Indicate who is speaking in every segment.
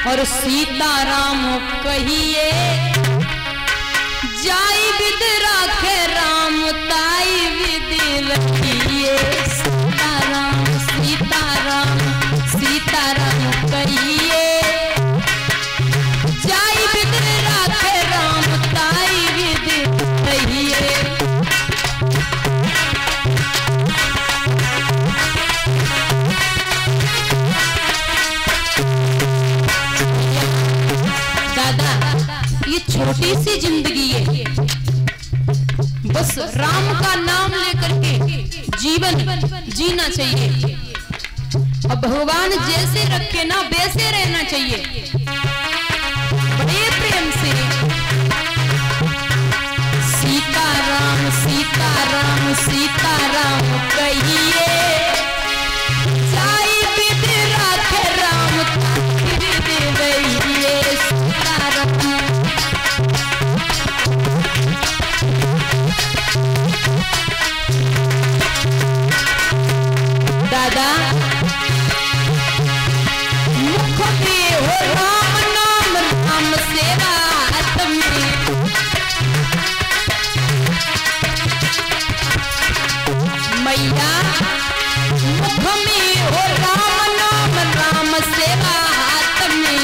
Speaker 1: और सीताराम कहिए जाई विद राखे राम ताई विद रखिए। सीताराम सीताराम सीताराम कहिए जाई विद राखे राम ताई विद रखिए। छोटी सी जिंदगी है, बस राम का नाम लेकर के जीवन जीना चाहिए और भगवान जैसे रखे ना वैसे रहना चाहिए, बड़े प्रेम से। सीताराम सीताराम सीताराम कहिए जाई विद राखे राम ताई विद रहिए। सीताराम दादा मुख में हो राम नाम राम सेवा हाथ में। मैया मुख में हो राम नाम राम सेवा हाथ में।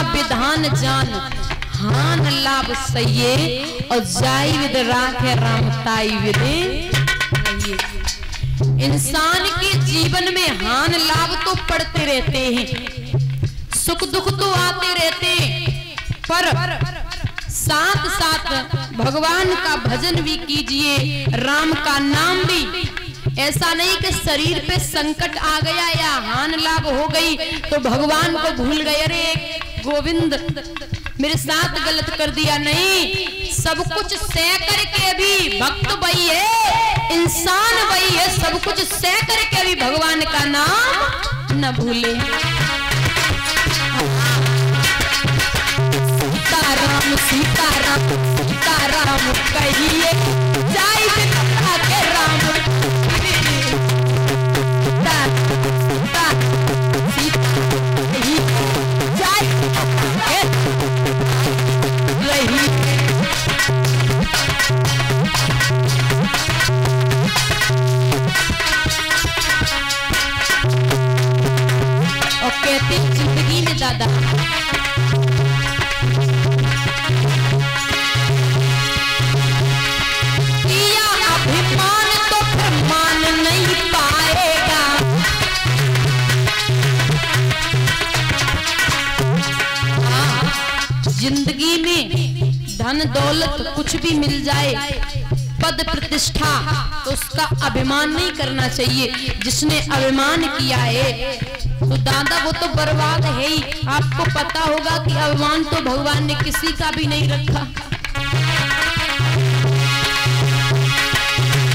Speaker 1: विधान जान हान लाभ सहिए और जाई विद राखे राम ताई विद रहिए। इंसान के जीवन में हान लाभ तो पड़ते रहते हैं, सुख दुख तो आते रहते हैं, पर साथ साथ भगवान का भजन भी कीजिए, राम का नाम भी। ऐसा नहीं कि शरीर पे संकट आ गया या हान लाभ हो गई तो भगवान को भूल गए, अरे गोविंद मेरे साथ गलत कर दिया। नहीं, सब कुछ सह करके भी भक्त वही है, इंसान वही है, सब कुछ सह करके भी भगवान का नाम न भूले। सीताराम सीताराम सीताराम कहिए जाई विद राखे राम जिंदगी में दादा किया अभिमान तो फिर मान नहीं पाएगा। जिंदगी में धन दौलत कुछ भी मिल जाए, पद प्रतिष्ठा, तो उसका अभिमान नहीं करना चाहिए। जिसने अभिमान किया है तो दादा वो तो बर्बाद है ही। आपको पता होगा कि अभिमान तो भगवान ने किसी का भी नहीं रखा।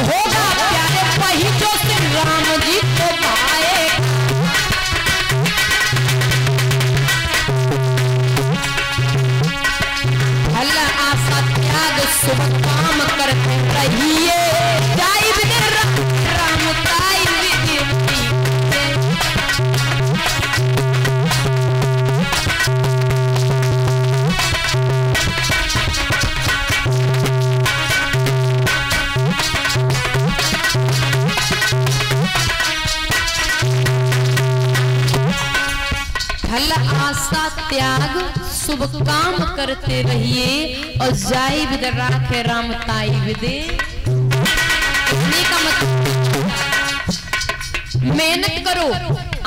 Speaker 1: होगा प्यारे पहिचो से राम जी को पाए, भला आशा त्याग शुभ काम करते रहिए। जाई विद राम ताई विद फल आशा त्याग शुभ काम करते रहिए और जाई विद राखे राम ताई विदे। का मतलब मेहनत करो,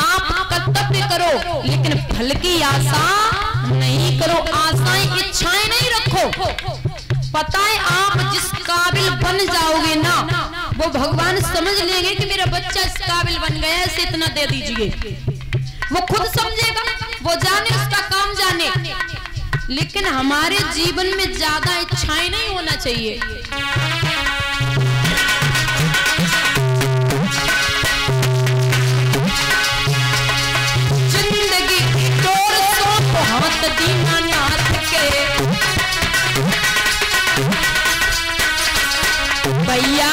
Speaker 1: आप कर्तव्य करो, लेकिन फल की आशा नहीं करो, आशाएं इच्छाएं नहीं रखो। पता है आप जिस काबिल बन जाओगे ना, वो भगवान समझ लेंगे कि मेरा बच्चा इस काबिल बन गया है, इसे इतना दे दीजिए। वो खुद समझेगा, वो जाने, उसका काम जाने। लेकिन हमारे जीवन में ज्यादा इच्छाएं नहीं होना चाहिए। जिंदगी की डोर सौंपो हाथ दीनानाथ के, भैया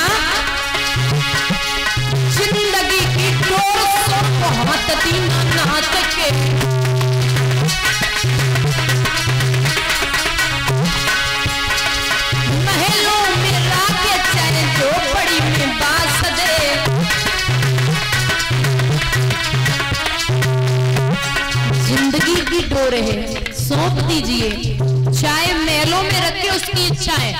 Speaker 1: जिंदगी की डोर सौंपो हाथ दीनानाथ के। महलों में राखे चाहे झोपड़ी में बास दे, जिंदगी की डोर है, सौंप दीजिए। चाहे महलों में रखे, उसकी इच्छा है,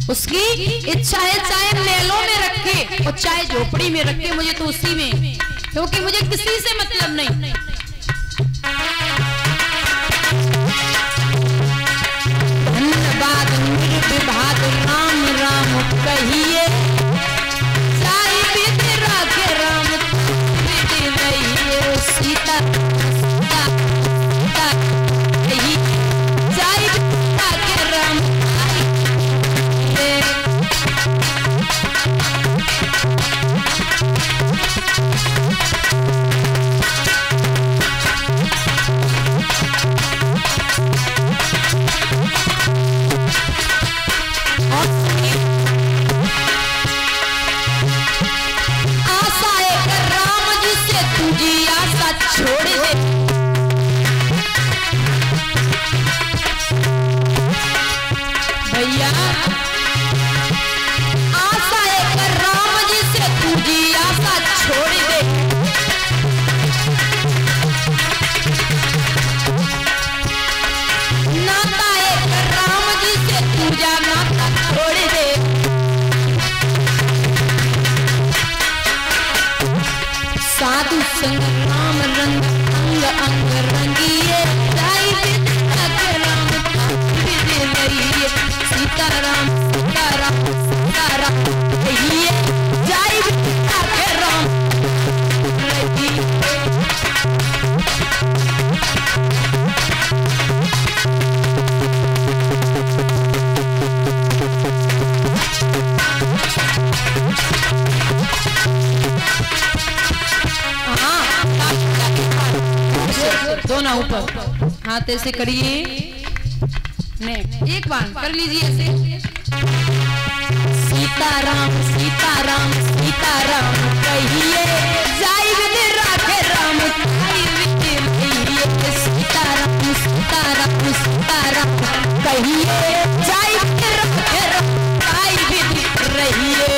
Speaker 1: उसकी इच्छा है, चाहे महलों में रखे और चाहे झोपड़ी में रखे, मुझे तो उसी में, क्योंकि मुझे किसी से मतलब नहीं। धन्यवाद निर्विवाद राम राम कहिए, साई विद राखे राम विद रहिए। सीता सीता सीता कहिए, साई विद राखे राम छोड़ दे। भैया आशा एक राम जी से तुझी आशा छोड़ दे। नाता एक राम जी से तुझा नाता छोड़ दे। साधु संग राम रंग अंग अंग रंगिए, साई विद राखे राम विद रहिए। सीताराम सीताराम सीताराम कहिए, साई विद राखे राम रहिए। दोनों ऊपर हाथ ऐसे करिए, एक बार कर लीजिए ऐसे। सीताराम सीताराम सीताराम कहिए, साई विद राखे राम साई विद रहिए। सीताराम सीताराम सीताराम कहिए, साई विद राखे राम साई विद रहिए।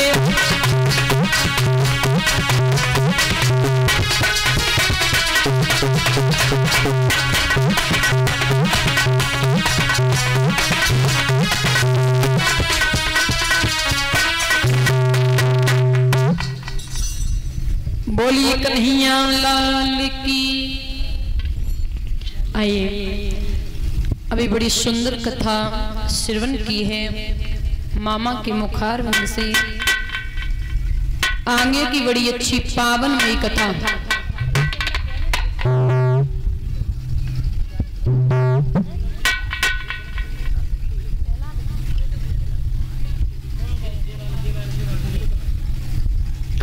Speaker 1: बोलिए कन्हैया लाल की। आइए, अभी बड़ी सुंदर कथा श्रवण की है मामा के मुखारविंद से। आगे की बड़ी अच्छी पावनमयी कथा।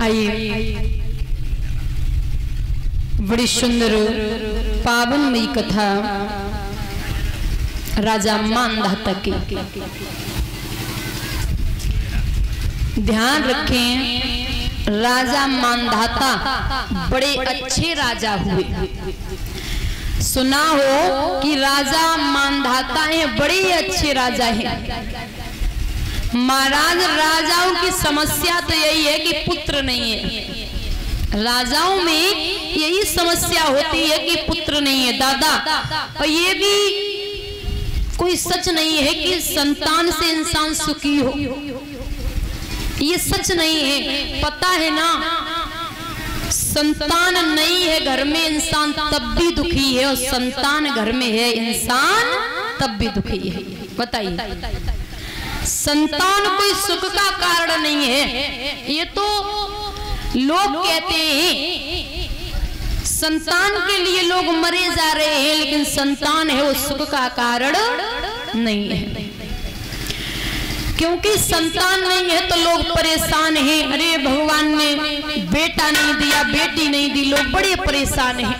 Speaker 1: आइए, बड़ी सुंदर पावनमयी कथा राजा मानधाता की। ध्यान रखें, राजा मानधाता बड़े अच्छे राजा हुए। सुना हो कि राजा मानधाता हैं, बड़े अच्छे राजा हैं। महाराज, राजाओं की समस्या तो यही है कि पुत्र नहीं है। राजाओं में यही समस्या होती है कि पुत्र नहीं है दादा। और ये भी कोई सच नहीं है कि संतान से इंसान सुखी हो, ये सच नहीं है। पता है ना, संतान नहीं है घर में इंसान तब भी दुखी है, और संतान घर में है इंसान तब भी दुखी है। बताइए, संतान कोई सुख का कारण नहीं है। ये तो लोग कहते हैं संतान के लिए लोग मरे जा रहे हैं, लेकिन संतान है वो सुख का कारण नहीं है। क्योंकि संतान नहीं है तो लोग परेशान हैं, अरे भगवान ने बेटा नहीं दिया, बेटी नहीं दी, लोग बड़े परेशान हैं।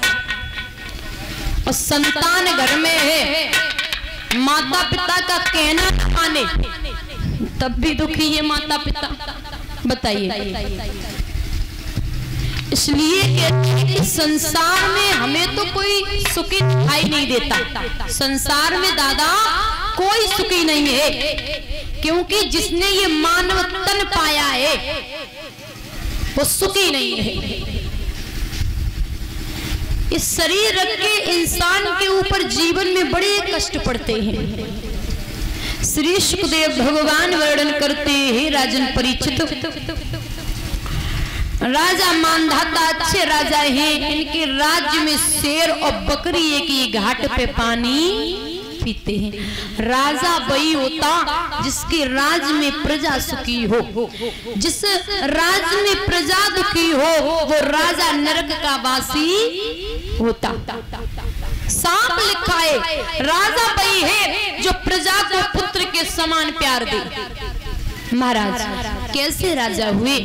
Speaker 1: और संतान घर में है, माता पिता का कहना न माने तब भी दुखी है माता पिता। बताइए, इसलिए कहते हैं कि संसार में हमें तो कोई सुखी दिखाई नहीं देता। संसार में दादा कोई सुखी नहीं है, क्योंकि जिसने ये मानव तन पाया है वो सुखी नहीं है। इस शरीर रख के इंसान के ऊपर जीवन में बड़े कष्ट पड़ते हैं। श्री सुखदेव भगवान वर्णन करते हैं, राजन परीक्षित राजा मानधाता अच्छे राजा हैं, इनके राज्य में शेर और बकरी एक ही घाट पे पानी पीते हैं। राजा वही होता जिसके राज्य में प्रजा सुखी हो। जिस राज्य में प्रजा दुखी हो वो राजा नरक का वासी होता। सांप लिखा है, राजा वही है जो प्रजा को पुत्र के समान प्यार दे। महाराज कैसे राजा हुए?